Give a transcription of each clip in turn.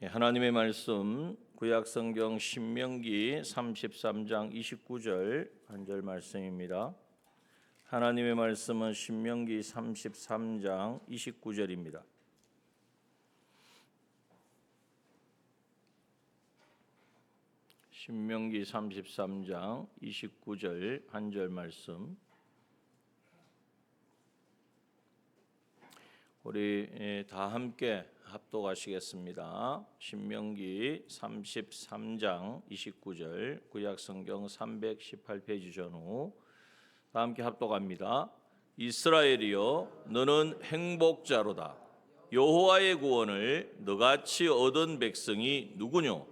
하나님의 말씀 구약성경 신명기 33장 29절 한 절 말씀입니다. 하나님의 말씀은 신명기 33장 29절입니다. 신명기 33장 29절 한 절 말씀, 우리 다 함께 합독하시겠습니다. 신명기 33장 29절, 구약성경 318페이지 전후 다 함께 합독합니다. 이스라엘이여, 너는 행복자로다. 여호와의 구원을 너같이 얻은 백성이 누구뇨?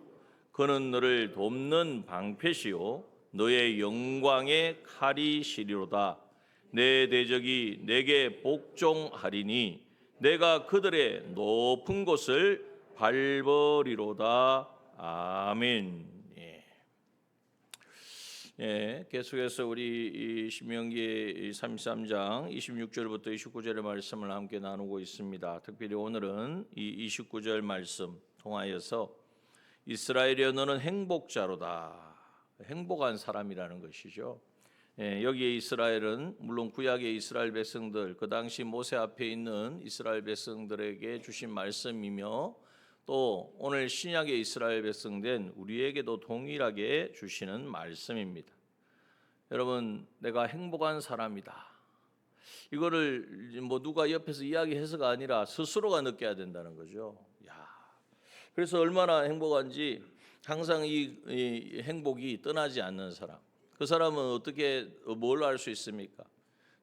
그는 너를 돕는 방패시요 너의 영광의 칼이시리로다. 내 대적이 내게 복종하리니 내가 그들의 높은 곳을 밟으리로다. 아멘. 계속해서 우리 신명기 33장 26절부터 29절의 말씀을 함께 나누고 있습니다. 특별히 오늘은 이 29절 말씀 통하여서 이스라엘이여, 너는 행복자로다. 행복한 사람이라는 것이죠. 여기에 이스라엘은 물론 구약의 이스라엘 백성들, 그 당시 모세 앞에 있는 이스라엘 백성들에게 주신 말씀이며, 또 오늘 신약의 이스라엘 백성된 우리에게도 동일하게 주시는 말씀입니다. 여러분, 내가 행복한 사람이다. 이거를 뭐 누가 옆에서 이야기해서가 아니라 스스로가 느껴야 된다는 거죠. 그래서 얼마나 행복한지, 항상 이 행복이 떠나지 않는 사람, 그 사람은 어떻게 뭘 알 수 있습니까?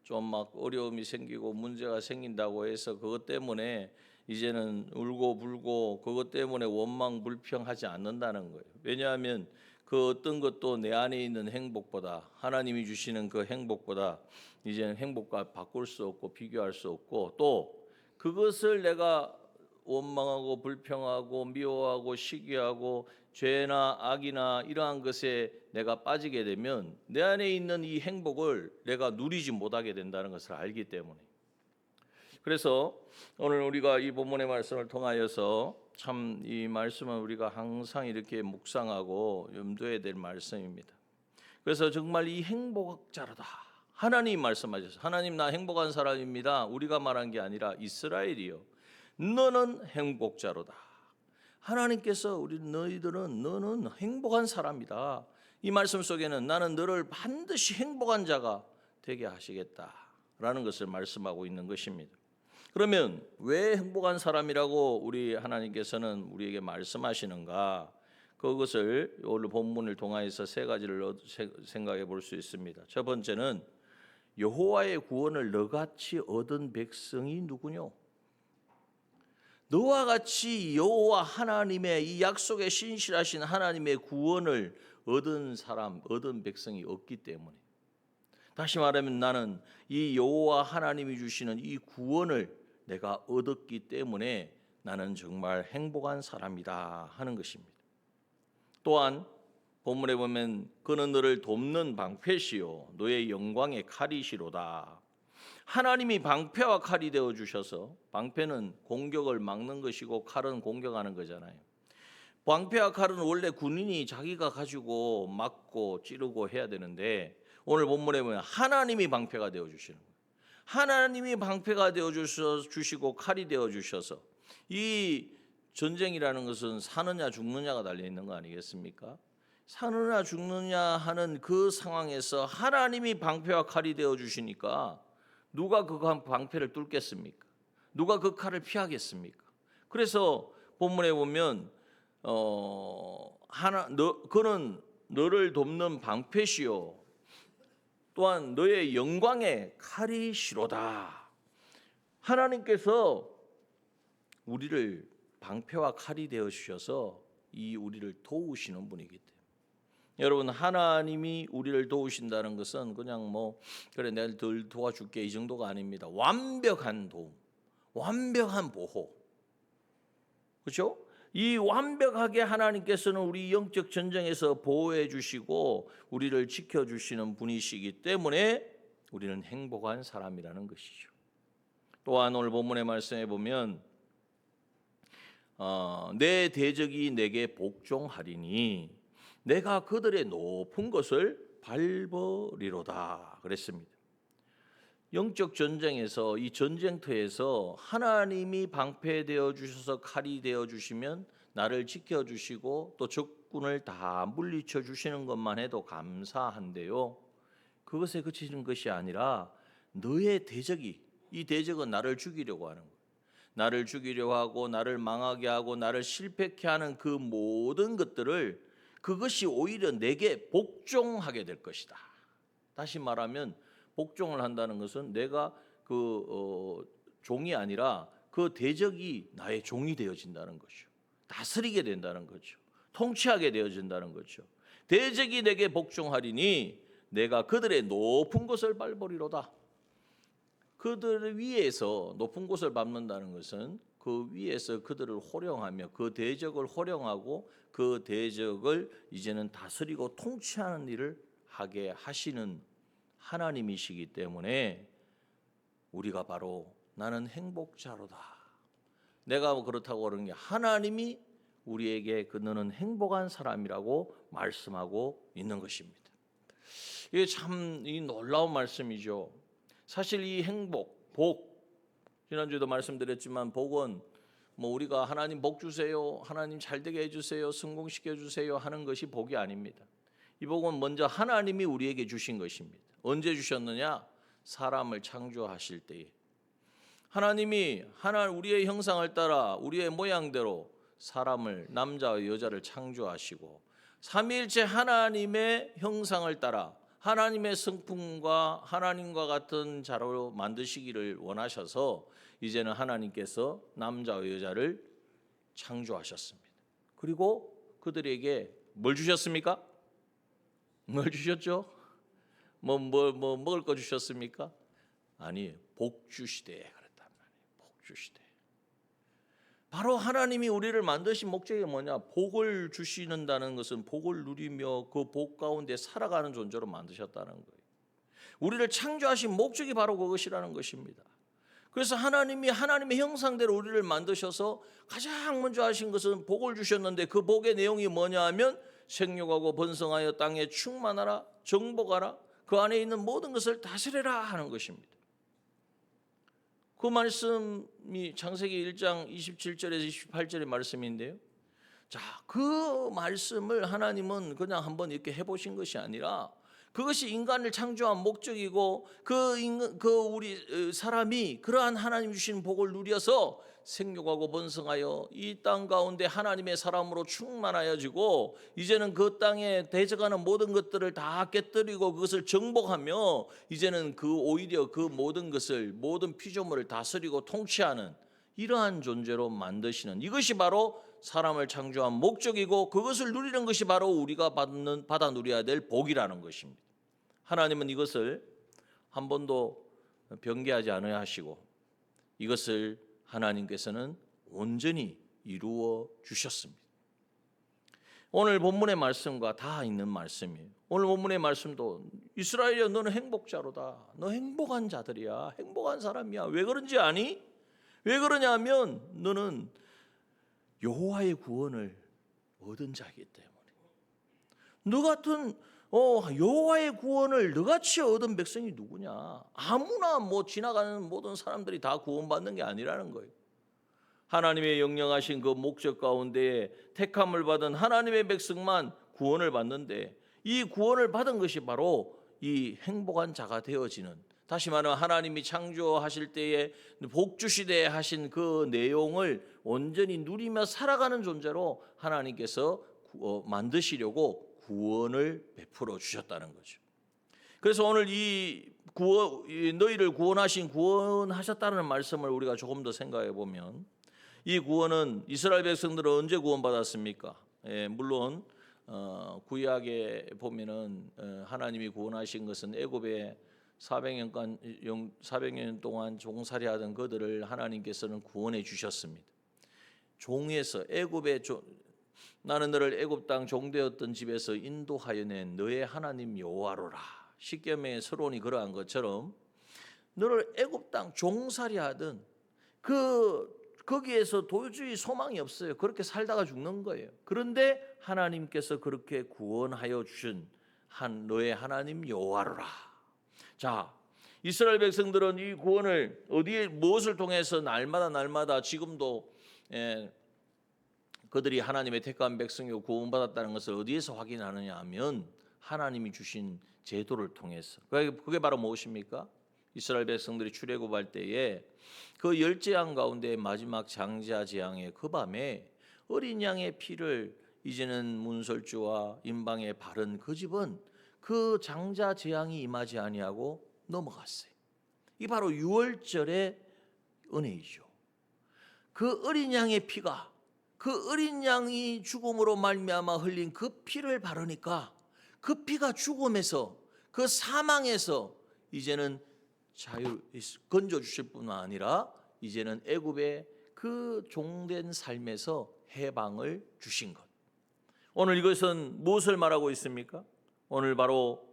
좀 막 어려움이 생기고 문제가 생긴다고 해서 그것 때문에 이제는 울고 불고 그것 때문에 원망 불평하지 않는다는 거예요. 왜냐하면 그 어떤 것도 내 안에 있는 행복보다, 하나님이 주시는 그 행복보다 이제는 행복과 바꿀 수 없고 비교할 수 없고, 또 그것을 내가 원망하고 불평하고 미워하고 시기하고 죄나 악이나 이러한 것에 내가 빠지게 되면 내 안에 있는 이 행복을 내가 누리지 못하게 된다는 것을 알기 때문에, 그래서 오늘 우리가 이 본문의 말씀을 통하여서 참 이 말씀은 우리가 항상 이렇게 묵상하고 염두해야 될 말씀입니다. 그래서 정말 이 행복자로다, 하나님 말씀하셔서, 하나님 나 행복한 사람입니다, 우리가 말한 게 아니라 이스라엘이요, 너는 행복자로다. 하나님께서 너는 행복한 사람이다. 이 말씀 속에는 나는 너를 반드시 행복한 자가 되게 하시겠다라는 것을 말씀하고 있는 것입니다. 그러면 왜 행복한 사람이라고 우리 하나님께서는 우리에게 말씀하시는가? 그것을 오늘 본문을 통하여서 세 가지를 생각해 볼 수 있습니다. 첫 번째는 여호와의 구원을 너같이 얻은 백성이 누구뇨? 너와 같이 여호와 하나님의 이 약속에 신실하신 하나님의 구원을 얻은 사람, 얻은 백성이 없기 때문에, 다시 말하면 나는 이 여호와 하나님이 주시는 이 구원을 내가 얻었기 때문에 나는 정말 행복한 사람이다 하는 것입니다. 또한 본문에 보면 그는 너를 돕는 방패시요 너의 영광의 칼이시로다. 하나님이 방패와 칼이 되어 주셔서, 방패는 공격을 막는 것이고 칼은 공격하는 거잖아요. 방패와 칼은 원래 군인이 자기가 가지고 막고 찌르고 해야 되는데, 오늘 본문에 보면 하나님이 방패가 되어 주시는 거예요. 하나님이 방패가 되어 주시고 칼이 되어 주셔서, 이 전쟁이라는 것은 사느냐 죽느냐가 달려 있는 거 아니겠습니까? 사느냐 죽느냐 하는 그 상황에서 하나님이 방패와 칼이 되어 주시니까 누가 그 방패를 뚫겠습니까? 누가 그 칼을 피하겠습니까? 그래서 본문에 보면 그는 너를 돕는 방패시요 또한 너의 영광의 칼이시로다. 하나님께서 우리를 방패와 칼이 되어 주셔서 이 우리를 도우시는 분이기 때문에, 여러분, 하나님이 우리를 도우신다는 것은 그냥 그래 내가 덜 도와줄게 이 정도가 아닙니다. 완벽한 도움, 완벽한 보호, 그렇죠? 이 완벽하게 하나님께서는 우리 영적 전쟁에서 보호해 주시고 우리를 지켜주시는 분이시기 때문에 우리는 행복한 사람이라는 것이죠. 또한 오늘 본문의 말씀에 보면 내 대적이 내게 복종하리니 내가 그들의 높은 것을 밟으리로다 그랬습니다. 영적 전쟁에서 이 전쟁터에서 하나님이 방패되어 주셔서 칼이 되어 주시면 나를 지켜 주시고 또 적군을 다 물리쳐 주시는 것만 해도 감사한데요. 그것에 그치는 것이 아니라 너의 대적이, 이 대적은 나를 죽이려고 하는 거예요. 나를 죽이려고 하고 나를 망하게 하고 나를 실패케 하는 그 모든 것들을, 그것이 오히려 내게 복종하게 될 것이다. 다시 말하면 복종을 한다는 것은 내가 종이 아니라 그 대적이 나의 종이 되어진다는 거죠. 다스리게 된다는 거죠. 통치하게 되어진다는 거죠. 대적이 내게 복종하리니 내가 그들의 높은 곳을 밟으리로다. 그들 위에서 높은 곳을 밟는다는 것은 그 위에서 그들을 호령하며 그 대적을 호령하고 그 대적을 이제는 다스리고 통치하는 일을 하게 하시는 하나님이시기 때문에 우리가 바로 나는 행복자로다. 내가 그렇다고 그러는 게 하나님이 우리에게 너는 행복한 사람이라고 말씀하고 있는 것입니다. 이게 참 놀라운 말씀이죠. 사실 이 행복, 복, 지난주에도 말씀드렸지만 복은 우리가 하나님 복 주세요, 하나님 잘되게 해주세요, 성공시켜 주세요 하는 것이 복이 아닙니다. 이 복은 먼저 하나님이 우리에게 주신 것입니다. 언제 주셨느냐? 사람을 창조하실 때에 하나님이 우리의 형상을 따라 우리의 모양대로 사람을, 남자와 여자를 창조하시고 삼위일체 하나님의 형상을 따라 하나님의 성품과 하나님과 같은 자로 만드시기를 원하셔서 이제는 하나님께서 남자와 여자를 창조하셨습니다. 그리고 그들에게 뭘 주셨습니까? 뭘 주셨죠? 먹을 거 주셨습니까? 아니, 복 주시되 그랬단 말이에요. 복 주시되. 바로 하나님이 우리를 만드신 목적이 뭐냐? 복을 주시는다는 것은 복을 누리며 그 복 가운데 살아가는 존재로 만드셨다는 거예요. 우리를 창조하신 목적이 바로 그것이라는 것입니다. 그래서 하나님이 하나님의 형상대로 우리를 만드셔서 가장 먼저 하신 것은 복을 주셨는데 그 복의 내용이 뭐냐 하면 생육하고 번성하여 땅에 충만하라, 정복하라, 그 안에 있는 모든 것을 다스려라 하는 것입니다. 그 말씀이 창세기 1장 27절에서 28절의 말씀인데요. 자, 그 말씀을 하나님은 그냥 한번 이렇게 해보신 것이 아니라 그것이 인간을 창조한 목적이고 우리 사람이 그러한 하나님 주신 복을 누려서 생육하고 번성하여 이 땅 가운데 하나님의 사람으로 충만하여지고 이제는 그 땅에 대적하는 모든 것들을 다 깨뜨리고 그것을 정복하며 이제는 오히려 그 모든 것을, 모든 피조물을 다스리고 통치하는 이러한 존재로 만드시는, 이것이 바로 사람을 창조한 목적이고 그것을 누리는 것이 바로 우리가 받아 누려야 될 복이라는 것입니다. 하나님은 이것을 한 번도 변개하지 않아야 하시고 이것을 하나님께서는 온전히 이루어 주셨습니다. 오늘 본문의 말씀과 다 있는 말씀이에요. 오늘 본문의 말씀도 이스라엘이여 너는 행복자로다. 너 행복한 자들이야. 행복한 사람이야. 왜 그런지 아니? 왜 그러냐면 너는 여호와의 구원을 얻은 자이기 때문에. 너 같은 여호와의 구원을 너같이 얻은 백성이 누구냐? 아무나 지나가는 모든 사람들이 다 구원받는 게 아니라는 거예요. 하나님의 영령하신 그 목적 가운데 택함을 받은 하나님의 백성만 구원을 받는데 이 구원을 받은 것이 바로 이 행복한 자가 되어지는, 다시 말하면 하나님이 창조하실 때에 복 주시되 하신 그 내용을 온전히 누리며 살아가는 존재로 하나님께서 만드시려고 구원을 베풀어 주셨다는 거죠. 그래서 오늘 너희를 구원하셨다는 말씀을 우리가 조금 더 생각해 보면 이 구원은 이스라엘 백성들은 언제 구원받았습니까? 물론 구약에 보면은 하나님이 구원하신 것은 애굽에 400년 동안 종살이하던 그들을 하나님께서는 구원해 주셨습니다. 종에서 나는 너를 애굽 땅 종되었던 집에서 인도하여 낸 너의 하나님 여호와로라. 십계명의 서론이 그러한 것처럼 너를 애굽 땅 종살이하던 그 거기에서 도저히 소망이 없어요. 그렇게 살다가 죽는 거예요. 그런데 하나님께서 그렇게 구원하여 주신 너의 하나님 여호와로라. 자, 이스라엘 백성들은 이 구원을 어디에 무엇을 통해서 날마다 지금도 그들이 하나님의 택한 백성이고 구원받았다는 것을 어디에서 확인하느냐 하면 하나님이 주신 제도를 통해서. 그게 바로 무엇입니까? 이스라엘 백성들이 출애굽할 때에 그 열재앙 가운데 마지막 장자 재앙의 그 밤에 어린 양의 피를 이제는 문설주와 임방에 바른 그 집은 그 장자 재앙이 임하지 아니하고 넘어갔어요. 이 바로 유월절의 은혜이죠. 그 어린 양의 피가, 그 어린 양이 죽음으로 말미암아 흘린 그 피를 바르니까 그 피가 죽음에서, 그 사망에서 이제는 건져 주실 뿐만 아니라 이제는 애굽의 그 종된 삶에서 해방을 주신 것. 오늘 이것은 무엇을 말하고 있습니까? 오늘 바로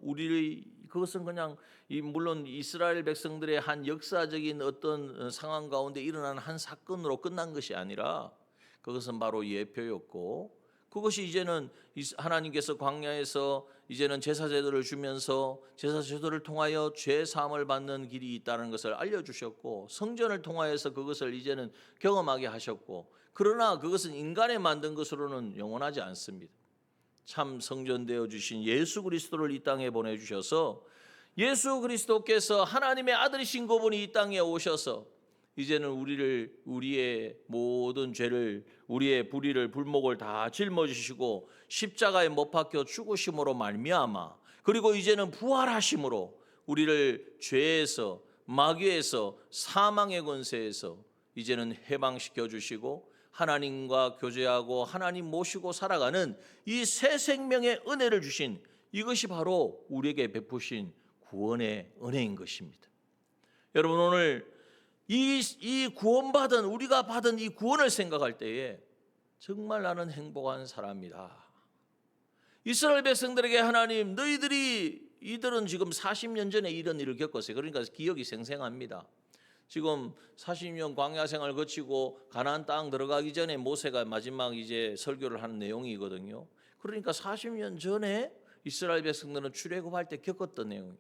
그것은 그냥 물론 이스라엘 백성들의 한 역사적인 어떤 상황 가운데 일어난 한 사건으로 끝난 것이 아니라 그것은 바로 예표였고, 그것이 이제는 하나님께서 광야에서 이제는 제사 제도를 주면서 제사 제도를 통하여 죄 사함을 받는 길이 있다는 것을 알려주셨고, 성전을 통하여서 그것을 이제는 경험하게 하셨고, 그러나 그것은 인간의 만든 것으로는 영원하지 않습니다. 참 성전되어 주신 예수 그리스도를 이 땅에 보내주셔서 예수 그리스도께서 하나님의 아들이신 그분이 이 땅에 오셔서 이제는 우리의 모든 죄를, 우리의 불의를, 불목을 다 짊어지시고 십자가에 못 박혀 죽으심으로 말미암아, 그리고 이제는 부활하심으로 우리를 죄에서, 마귀에서, 사망의 권세에서 이제는 해방시켜 주시고 하나님과 교제하고 하나님 모시고 살아가는 이 새 생명의 은혜를 주신, 이것이 바로 우리에게 베푸신 구원의 은혜인 것입니다. 여러분, 오늘 이 구원받은, 우리가 받은 이 구원을 생각할 때에 정말 나는 행복한 사람이다. 이스라엘 백성들에게 하나님, 이들은 지금 40년 전에 이런 일을 겪었어요. 그러니까 기억이 생생합니다. 지금 40년 광야 생활 거치고 가나안 땅 들어가기 전에 모세가 마지막 이제 설교를 하는 내용이거든요. 그러니까 40년 전에 이스라엘 백성들은 출애굽할 때 겪었던 내용이에요.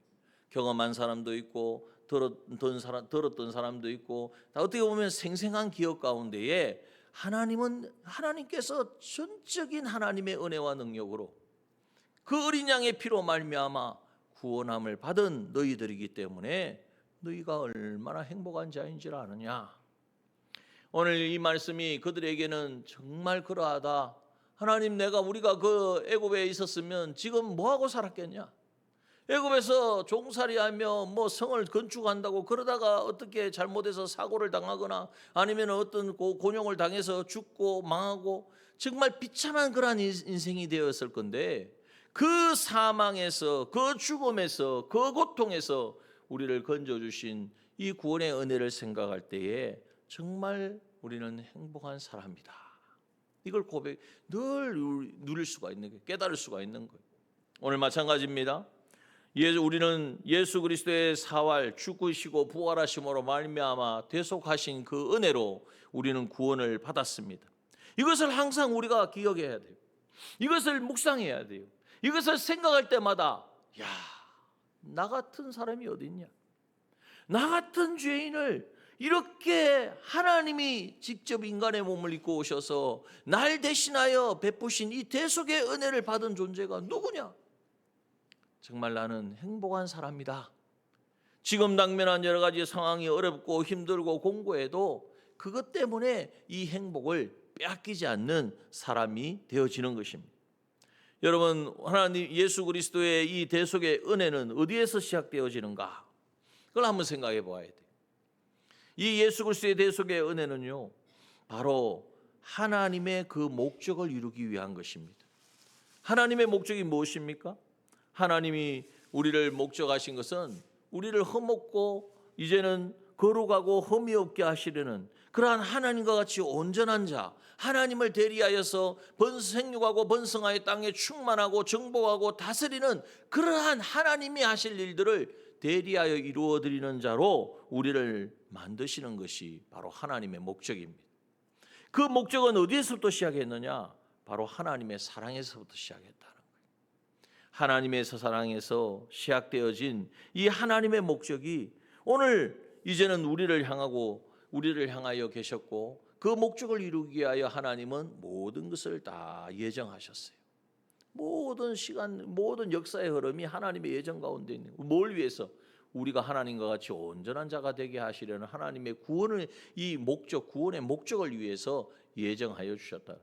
경험한 사람도 있고 들었던 사람도 있고, 다 어떻게 보면 생생한 기억 가운데에 하나님께서 전적인 하나님의 은혜와 능력으로 그 어린 양의 피로 말미암아 구원함을 받은 너희들이기 때문에 너희가 얼마나 행복한 자인지를 아느냐. 오늘 이 말씀이 그들에게는 정말 그러하다. 하나님, 우리가 그 애굽에 있었으면 지금 뭐하고 살았겠냐? 애굽에서 종살이하며 성을 건축한다고 그러다가 어떻게 잘못해서 사고를 당하거나 아니면 어떤 곤욕을 당해서 죽고 망하고 정말 비참한 그러한 인생이 되었을 건데, 그 사망에서, 그 죽음에서, 그 고통에서 우리를 건져주신 이 구원의 은혜를 생각할 때에 정말 우리는 행복한 사람이다. 이걸 늘 누릴 수가 있는 거예요. 깨달을 수가 있는 거예요. 오늘 마찬가지입니다. 우리는 예수 그리스도의 사활, 죽으시고 부활하심으로 말미암아 대속하신 그 은혜로 우리는 구원을 받았습니다. 이것을 항상 우리가 기억해야 돼요. 이것을 묵상해야 돼요. 이것을 생각할 때마다 나 같은 사람이 어디 있냐? 나 같은 죄인을 이렇게 하나님이 직접 인간의 몸을 입고 오셔서 날 대신하여 베푸신 이 대속의 은혜를 받은 존재가 누구냐? 정말 나는 행복한 사람이다. 지금 당면한 여러 가지 상황이 어렵고 힘들고 공고해도 그것 때문에 이 행복을 빼앗기지 않는 사람이 되어지는 것입니다. 여러분, 하나님 예수 그리스도의 이 대속의 은혜는 어디에서 시작되어지는가? 그걸 한번 생각해 봐야 돼요. 이 예수 그리스도의 대속의 은혜는요, 바로 하나님의 그 목적을 이루기 위한 것입니다. 하나님의 목적이 무엇입니까? 하나님이 우리를 목적하신 것은 우리를 흠없고 이제는 거룩하고 흠이 없게 하시려는 그러한 하나님과 같이 온전한 자, 하나님을 대리하여서 생육하고 번성하여 땅에 충만하고 정복하고 다스리는 그러한 하나님이 하실 일들을 대리하여 이루어드리는 자로 우리를 만드시는 것이 바로 하나님의 목적입니다. 그 목적은 어디에서부터 시작했느냐? 바로 하나님의 사랑에서부터 시작했다는 거예요. 하나님의 사랑에서 시작되어진 이 하나님의 목적이 오늘 이제는 우리를 향하여 계셨고, 그 목적을 이루기 위하여 하나님은 모든 것을 다 예정하셨어요. 모든 시간, 모든 역사의 흐름이 하나님의 예정 가운데 있는 거예요. 뭘 위해서? 우리가 하나님과 같이 온전한 자가 되게 하시려는 하나님의 구원의 목적을 위해서 예정하여 주셨다.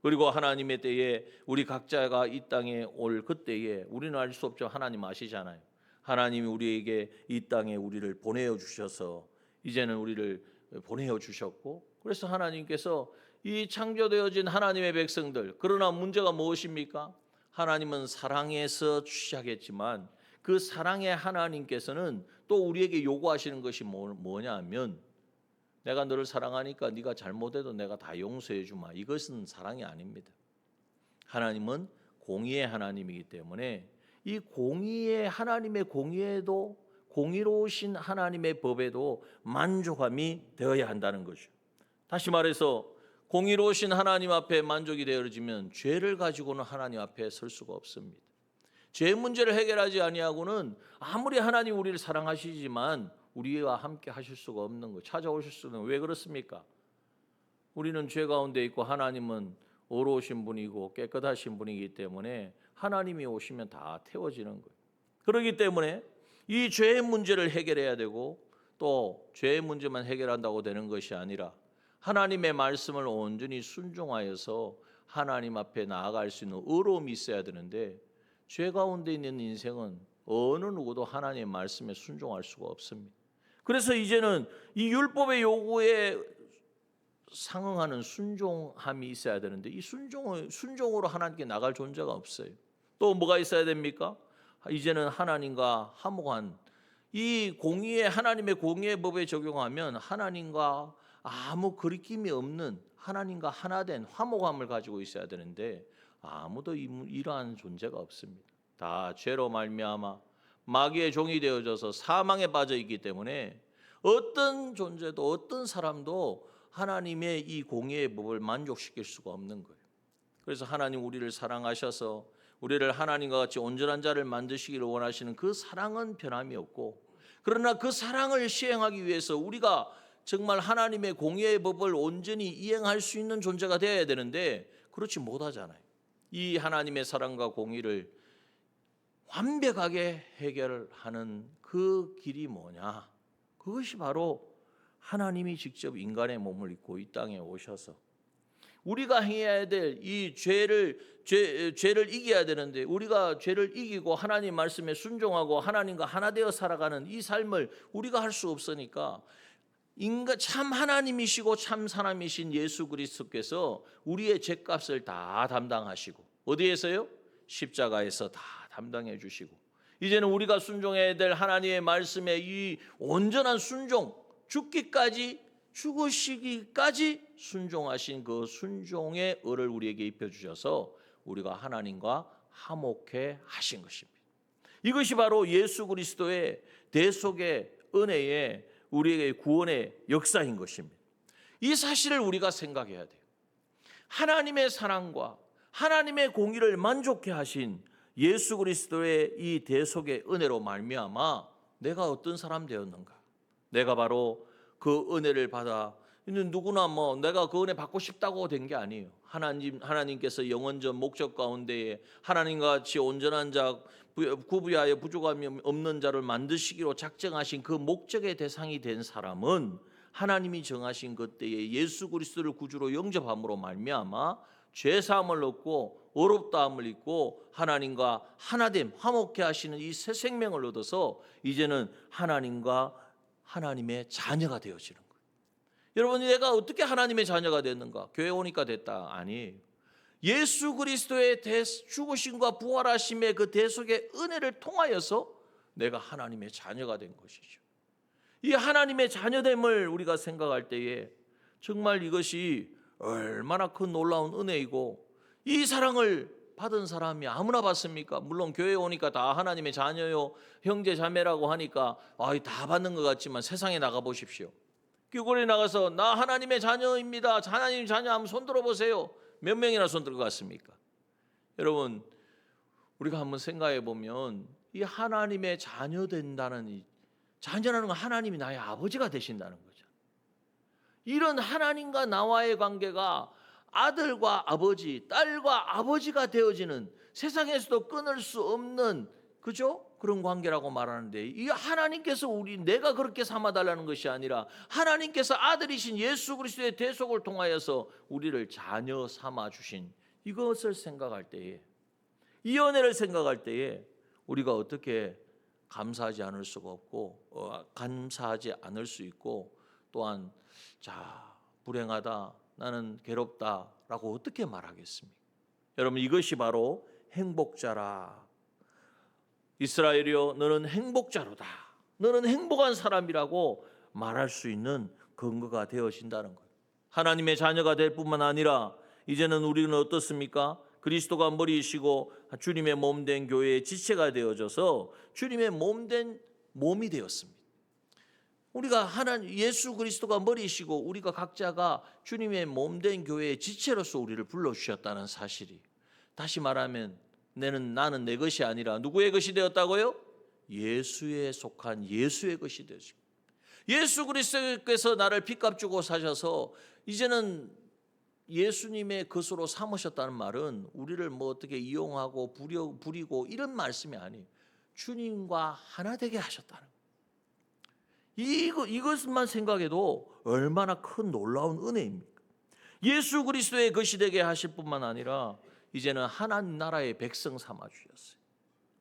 그리고 하나님의 때에 우리 각자가 이 땅에 올 그때에 우리는 알 수 없죠. 하나님 아시잖아요. 하나님이 우리에게 이 땅에 우리를 보내어 주셔서 이제는 우리를 보내어 주셨고, 그래서 하나님께서 이 창조되어진 하나님의 백성들, 그러나 문제가 무엇입니까? 하나님은 사랑에서 시작했지만 그 사랑의 하나님께서는 또 우리에게 요구하시는 것이 뭐냐 하면, 내가 너를 사랑하니까 네가 잘못해도 내가 다 용서해 주마. 이것은 사랑이 아닙니다. 하나님은 공의의 하나님이기 때문에 이 공의의 하나님의 공의에도, 공의로우신 하나님의 법에도 만족함이 되어야 한다는 것이죠. 다시 말해서 공의로우신 하나님 앞에 만족이 되어지면 죄를 가지고는 하나님 앞에 설 수가 없습니다. 죄 문제를 해결하지 아니하고는 아무리 하나님 우리를 사랑하시지만 우리와 함께 하실 수가 없는 거예요. 찾아오실 수는. 왜 그렇습니까? 우리는 죄 가운데 있고 하나님은 어려우신 분이고 깨끗하신 분이기 때문에 하나님이 오시면 다 태워지는 거예요. 그렇기 때문에 이 죄의 문제를 해결해야 되고, 또 죄의 문제만 해결한다고 되는 것이 아니라 하나님의 말씀을 온전히 순종하여서 하나님 앞에 나아갈 수 있는 의로움이 있어야 되는데, 죄 가운데 있는 인생은 어느 누구도 하나님의 말씀에 순종할 수가 없습니다. 그래서 이제는 이 율법의 요구에 상응하는 순종함이 있어야 되는데, 이 순종으로 하나님께 나갈 존재가 없어요. 또 뭐가 있어야 됩니까? 이제는 하나님과 화목한 이 하나님의 공의의 법에 적용하면 하나님과 아무 거리낌이 없는, 하나님과 하나된 화목함을 가지고 있어야 되는데 아무도 이러한 존재가 없습니다. 다 죄로 말미암아 마귀의 종이 되어져서 사망에 빠져 있기 때문에 어떤 존재도 어떤 사람도 하나님의 이 공의의 법을 만족시킬 수가 없는 거예요. 그래서 하나님 우리를 사랑하셔서 우리를 하나님과 같이 온전한 자를 만드시기를 원하시는 그 사랑은 변함이 없고, 그러나 그 사랑을 시행하기 위해서 우리가 정말 하나님의 공의의 법을 온전히 이행할 수 있는 존재가 되어야 되는데 그렇지 못하잖아요. 이 하나님의 사랑과 공의를 완벽하게 해결하는 그 길이 뭐냐? 그것이 바로 하나님이 직접 인간의 몸을 입고 이 땅에 오셔서 우리가 행해야 될 이 죄를 이겨야 되는데, 우리가 죄를 이기고 하나님 말씀에 순종하고 하나님과 하나 되어 살아가는 이 삶을 우리가 할 수 없으니까 참 하나님이시고 참 사람이신 예수 그리스도께서 우리의 죄값을 다 담당하시고, 어디에서요? 십자가에서 다 담당해 주시고, 이제는 우리가 순종해야 될 하나님의 말씀에 이 온전한 순종, 죽으시기까지 순종하신 그 순종의 의를 우리에게 입혀주셔서 우리가 하나님과 화목해 하신 것입니다. 이것이 바로 예수 그리스도의 대속의 은혜의 우리에게 구원의 역사인 것입니다. 이 사실을 우리가 생각해야 돼요. 하나님의 사랑과 하나님의 공의를 만족해 하신 예수 그리스도의 이 대속의 은혜로 말미암아 내가 어떤 사람 되었는가? 내가 바로 그 은혜를 받아 누구나 내가 그 은혜 받고 싶다고 된 게 아니에요. 하나님께서 영원전 목적 가운데에 하나님과 같이 온전한 자, 구비하여 부족함이 없는 자를 만드시기로 작정하신 그 목적의 대상이 된 사람은 하나님이 정하신 그때에 예수 그리스도를 구주로 영접함으로 말미암아 죄 사함을 얻고 어렵다함을 잊고 하나님과 하나됨, 화목해 하시는 이 새 생명을 얻어서 이제는 하나님과 하나님의 자녀가 되어지는 거예요. 여러분, 내가 어떻게 하나님의 자녀가 됐는가? 교회 오니까 됐다? 아니에요. 예수 그리스도의 죽으심과 부활하심의 그 대속의 은혜를 통하여서 내가 하나님의 자녀가 된 것이죠. 이 하나님의 자녀됨을 우리가 생각할 때에 정말 이것이 얼마나 큰 놀라운 은혜이고, 이 사랑을 받은 사람이 아무나 받습니까? 물론 교회에 오니까 다 하나님의 자녀요, 형제 자매라고 하니까 다 받는 것 같지만 세상에 나가 보십시오. 길거리에 나가서 나 하나님의 자녀입니다. 하나님 자녀 한번 손 들어보세요. 몇 명이나 손 들고 갔습니까? 여러분, 우리가 한번 생각해 보면 이 하나님의 자녀 된다는 이 자녀라는 건 하나님이 나의 아버지가 되신다는 거죠. 이런 하나님과 나와의 관계가 아들과 아버지, 딸과 아버지가 되어지는 세상에서도 끊을 수 없는 그죠? 그런 관계라고 말하는데 이 하나님께서 내가 그렇게 삼아달라는 것이 아니라 하나님께서 아들이신 예수 그리스도의 대속을 통하여서 우리를 자녀 삼아 주신 이것을 생각할 때에 이 은혜를 생각할 때에 우리가 어떻게 감사하지 않을 수가 없고 감사하지 않을 수 있고 또한 불행하다 나는 괴롭다라고 어떻게 말하겠습니까? 여러분 이것이 바로 행복자라. 이스라엘이여 너는 행복자로다. 너는 행복한 사람이라고 말할 수 있는 근거가 되어진다는 거예요. 하나님의 자녀가 될 뿐만 아니라 이제는 우리는 어떻습니까? 그리스도가 머리이시고 주님의 몸된 교회의 지체가 되어져서 주님의 몸된 몸이 되었습니다. 우리가 예수 그리스도가 머리이시고 우리가 각자가 주님의 몸된 교회의 지체로서 우리를 불러주셨다는 사실이 다시 말하면 나는 내 것이 아니라 누구의 것이 되었다고요? 예수에 속한 예수의 것이 되었습니다. 예수 그리스도께서 나를 핏값 주고 사셔서 이제는 예수님의 것으로 삼으셨다는 말은 우리를 어떻게 이용하고 부리고 이런 말씀이 아니에요. 주님과 하나 되게 하셨다는 거예요. 이것만 생각해도 얼마나 큰 놀라운 은혜입니까? 예수 그리스도의 것이 되게 하실 뿐만 아니라 이제는 하나님 나라의 백성 삼아 주셨어요.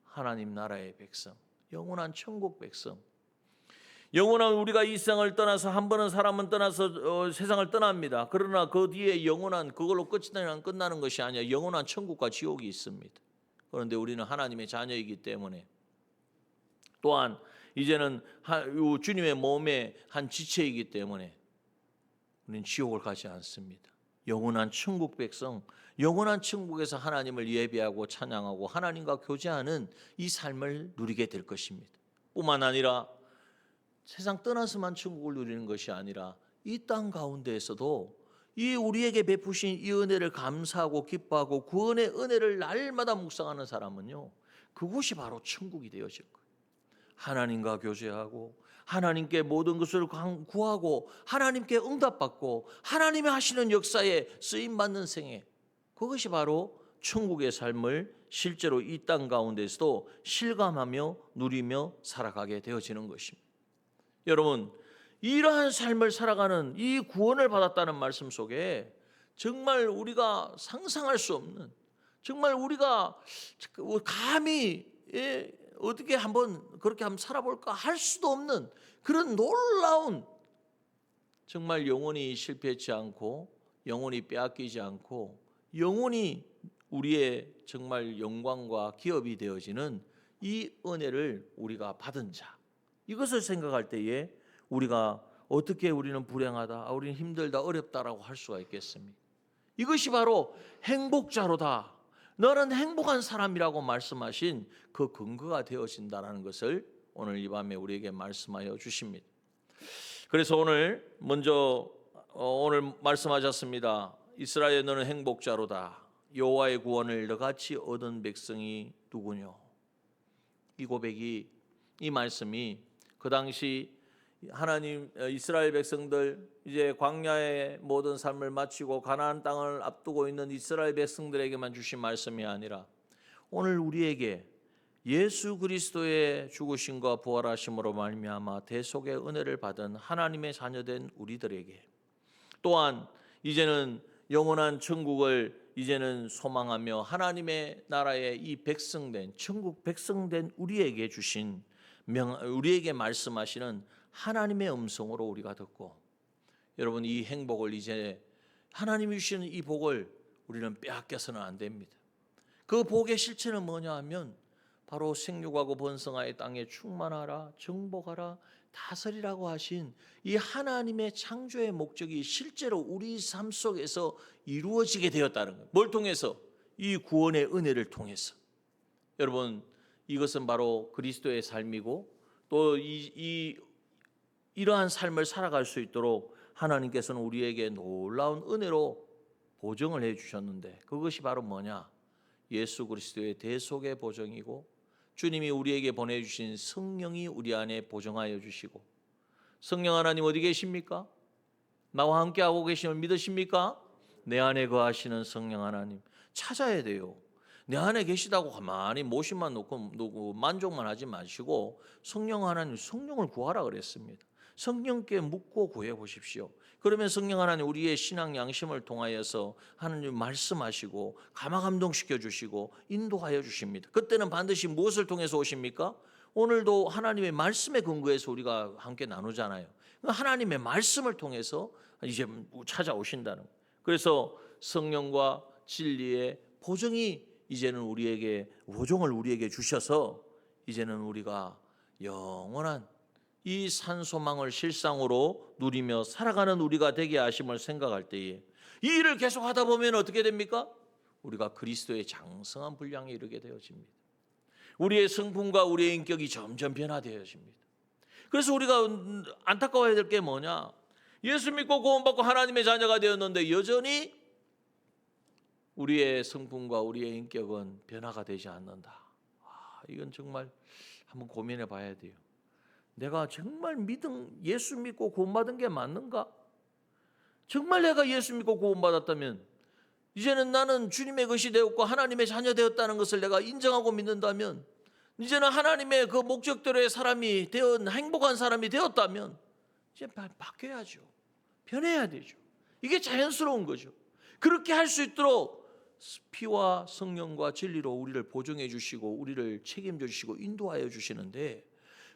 하나님 나라의 백성, 영원한 천국 백성. 영원한 우리가 이 세상을 떠나서 한 번은 사람은 떠나서 세상을 떠납니다. 그러나 그 뒤에 영원한 그걸로 끝나는 것이 아니라 영원한 천국과 지옥이 있습니다. 그런데 우리는 하나님의 자녀이기 때문에 또한 이제는 주님의 몸의 한 지체이기 때문에 우리는 지옥을 가지 않습니다. 영원한 천국 백성, 영원한 천국에서 하나님을 예배하고 찬양하고 하나님과 교제하는 이 삶을 누리게 될 것입니다. 뿐만 아니라 세상 떠나서만 천국을 누리는 것이 아니라 이 땅 가운데에서도 이 우리에게 베푸신 이 은혜를 감사하고 기뻐하고 그 은혜를 날마다 묵상하는 사람은요, 그곳이 바로 천국이 되어질 거예요. 하나님과 교제하고 하나님께 모든 것을 구하고 하나님께 응답받고 하나님이 하시는 역사에 쓰임받는 생애, 그것이 바로 천국의 삶을 실제로 이 땅 가운데서도 실감하며 누리며 살아가게 되어지는 것입니다. 여러분, 이러한 삶을 살아가는 이 구원을 받았다는 말씀 속에 정말 우리가 상상할 수 없는, 정말 우리가 감히 어떻게 그렇게 한번 살아볼까 할 수도 없는 그런 놀라운, 정말 영원히 실패치 않고 영원히 빼앗기지 않고 영원히 우리의 정말 영광과 기업이 되어지는 이 은혜를 우리가 받은 자, 이것을 생각할 때에 우리가 어떻게 우리는 불행하다, 우리는 힘들다, 어렵다라고 할 수가 있겠습니까? 이것이 바로 행복자로다, 너는 행복한 사람이라고 말씀하신 그 근거가 되어진다는 것을 오늘 이 밤에 우리에게 말씀하여 주십니다. 그래서 오늘 말씀하셨습니다. 이스라엘 너는 행복자로다. 여호와의 구원을 너같이 얻은 백성이 누구뇨? 이 고백이, 이 말씀이 그 당시 하나님 이스라엘 백성들 이제 광야의 모든 삶을 마치고 가나안 땅을 앞두고 있는 이스라엘 백성들에게만 주신 말씀이 아니라 오늘 우리에게 예수 그리스도의 죽으심과 부활하심으로 말미암아 대속의 은혜를 받은 하나님의 자녀된 우리들에게, 또한 이제는 영원한 천국을 이제는 소망하며 하나님의 나라의 이 백성된 천국 백성된 우리에게 주신 우리에게 말씀하시는 하나님의 음성으로 우리가 듣고, 여러분 이 행복을 이제 하나님이 주시는 이 복을 우리는 빼앗겨서는 안 됩니다. 그 복의 실체는 뭐냐 하면 바로 생육하고 번성하여 땅에 충만하라 정복하라 다스리라고 하신 이 하나님의 창조의 목적이 실제로 우리 삶 속에서 이루어지게 되었다는 거예요. 뭘 통해서? 이 구원의 은혜를 통해서. 여러분 이것은 바로 그리스도의 삶이고 또 이 이러한 삶을 살아갈 수 있도록 하나님께서는 우리에게 놀라운 은혜로 보증을 해 주셨는데, 그것이 바로 뭐냐? 예수 그리스도의 대속의 보증이고, 주님이 우리에게 보내주신 성령이 우리 안에 보증하여 주시고, 성령 하나님 어디 계십니까? 나와 함께 하고 계심을 믿으십니까? 내 안에 거하시는 성령 하나님 찾아야 돼요. 내 안에 계시다고 가만히 모심만 놓고 만족만 하지 마시고 성령 하나님, 성령을 구하라 그랬습니다. 성령께 묻고 구해 보십시오. 그러면 성령 하나님 우리의 신앙 양심을 통하여서 하나님 말씀하시고 감화감동시켜 주시고 인도하여 주십니다. 그때는 반드시 무엇을 통해서 오십니까? 오늘도 하나님의 말씀에 근거해서 우리가 함께 나누잖아요. 하나님의 말씀을 통해서 이제 찾아오신다는 거예요. 그래서 성령과 진리의 보증이 이제는 우리에게, 보증을 우리에게 주셔서 이제는 우리가 영원한 이 산소망을 실상으로 누리며 살아가는 우리가 되게 하심을 생각할 때에 이 일을 계속 하다 보면 어떻게 됩니까? 우리가 그리스도의 장성한 분량에 이르게 되어집니다. 우리의 성품과 우리의 인격이 점점 변화되어집니다. 그래서 우리가 안타까워야 될 게 뭐냐? 예수 믿고 구원받고 하나님의 자녀가 되었는데 여전히 우리의 성품과 우리의 인격은 변화가 되지 않는다. 이건 정말 한번 고민해 봐야 돼요. 내가 정말 예수 믿고 구원받은 게 맞는가? 정말 내가 예수 믿고 구원받았다면 이제는 나는 주님의 것이 되었고 하나님의 자녀 되었다는 것을 내가 인정하고 믿는다면, 이제는 하나님의 그 목적대로의 사람이 되어 행복한 사람이 되었다면 이제 바뀌어야죠. 변해야 되죠. 이게 자연스러운 거죠. 그렇게 할 수 있도록 피와 성령과 진리로 우리를 보증해 주시고 우리를 책임져 주시고 인도하여 주시는데,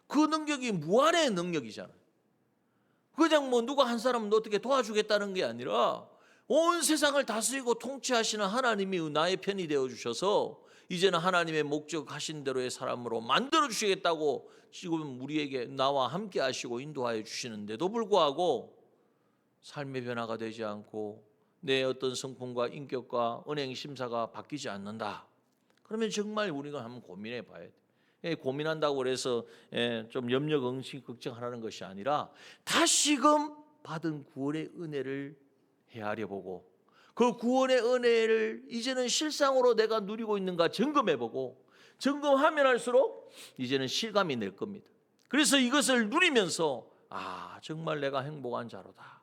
그 능력이 무한의 능력이잖아요. 그냥 누가 한 사람은 어떻게 도와주겠다는 게 아니라 온 세상을 다스리고 통치하시는 하나님이 나의 편이 되어 주셔서 이제는 하나님의 목적하신 대로의 사람으로 만들어 주시겠다고 지금 우리에게 나와 함께 하시고 인도하여 주시는데도 불구하고 삶의 변화가 되지 않고 내 어떤 성품과 인격과 은행 심사가 바뀌지 않는다. 그러면 정말 우리가 한번 고민해 봐야 돼. 고민한다고 해서 좀 염려, 걱정하라는 것이 아니라 다시금 받은 구원의 은혜를 헤아려 보고 그 구원의 은혜를 이제는 실상으로 내가 누리고 있는가 점검해 보고, 점검하면 할수록 이제는 실감이 낼 겁니다. 그래서 이것을 누리면서 정말 내가 행복한 자로다.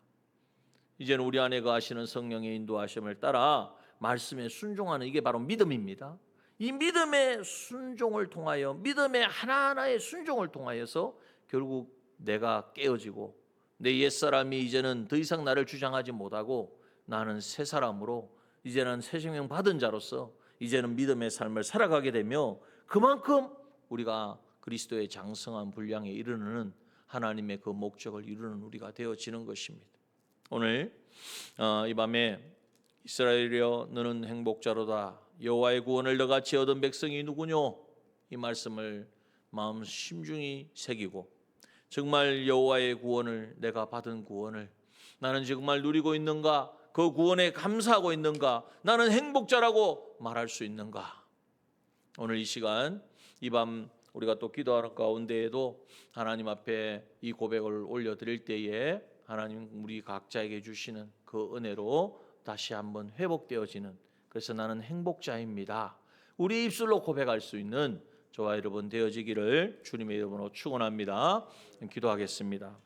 이제는 우리 안에 거하시는 성령의 인도하심을 따라 말씀에 순종하는, 이게 바로 믿음입니다. 이 믿음의 순종을 통하여, 믿음의 하나하나의 순종을 통하여서 결국 내가 깨어지고 내 옛사람이 이제는 더 이상 나를 주장하지 못하고 나는 새 사람으로 이제는 새 생명 받은 자로서 이제는 믿음의 삶을 살아가게 되며, 그만큼 우리가 그리스도의 장성한 분량에 이르는 하나님의 그 목적을 이루는 우리가 되어지는 것입니다. 오늘 이 밤에 이스라엘이여 너는 행복자로다, 여호와의 구원을 너같이 얻은 백성이 누구뇨? 이 말씀을 마음 심중히 새기고 정말 여호와의 구원을, 내가 받은 구원을 나는 정말 누리고 있는가? 그 구원에 감사하고 있는가? 나는 행복자라고 말할 수 있는가? 오늘 이 시간 이 밤 우리가 또 기도하는 가운데에도 하나님 앞에 이 고백을 올려드릴 때에 하나님 우리 각자에게 주시는 그 은혜로 다시 한번 회복되어지는, 그래서 나는 행복자입니다, 우리 입술로 고백할 수 있는 저와 여러분 되어지기를 주님의 이름으로 축원합니다. 기도하겠습니다.